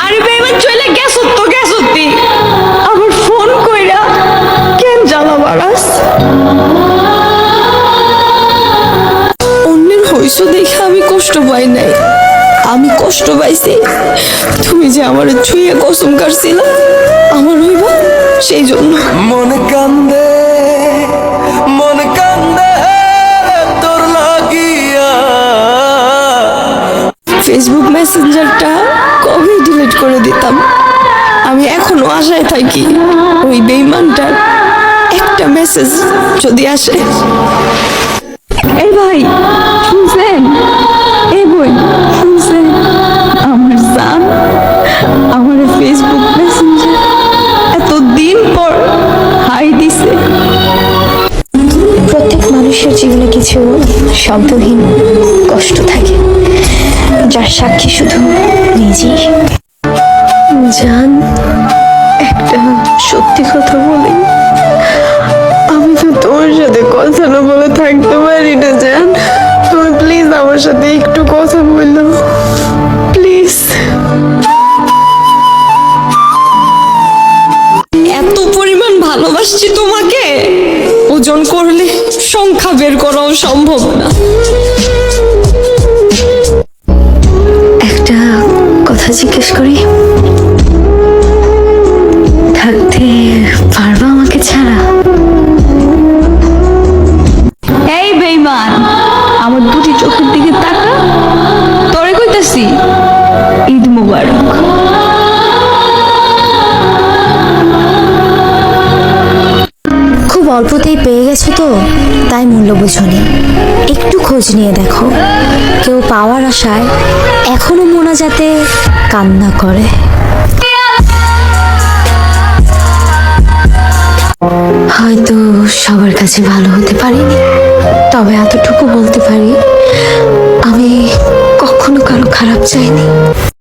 আরে বেইমান চলে গেছো তো গেছো তুই আবার ফোন কইরা কেন জ্বালা বাড়াস? অন্যের হইছো দেখে আমি কষ্ট পাই নাই, আমি কষ্ট পাইছি তুমি যে আমার ছুঁয়ে কসম কাটছিলা আমার হইবা সেই জন্য। মন কান্দে তোর লাগিয়া। ফেসবুক মেসেঞ্জারটা কবে ডিলিট করে দিতাম, আমি এখনো আশায় থাকি ওই বেঈমানটার একটা মেসেজ যদি আসে। এই ভাই শুনছেন, এই বই শুনছেন, আমার জান আমার ফেসবুক মেসেঞ্জার এতদিন পর হাই দিছে। প্রত্যেক মানুষের জীবনে কিছু শব্দহীন কষ্ট থাকে, যার সাক্ষী শুধু নিজেই। জান একটা সত্যি কথা বলি, আমি তো তোমার সাথে কথা না বলে থাকতে পারি না জান, তুমি প্লিজ আমার সাথে একটু কথা বললো প্লিজ। এত পরিমাণ ভালোবাসছি তোমাকে ওজন করলে সংখ্যা বের করাও সম্ভব না। একটা কথা জিজ্ঞেস করি, থাকতে পারবা আমাকে ছাড়া? এই বেঈমান আমার দুটি চোখের দিকে তাকা, তোরে কইতাছি ঈদ মোবারক। খুব অল্পতেই পেয়ে গেছো তো তাই মূল্য বুঝোনি, একটু খোঁজ নিয়ে দেখো, কেউ পাওয়ার আশায় এখনো মোনাজাতে কান্না করে। হয়তো সবার কাছে ভালো হতে পারিনি, তবে এতটুকু বলতে পারি আমি কখনো কারো খারাপ চাইনি।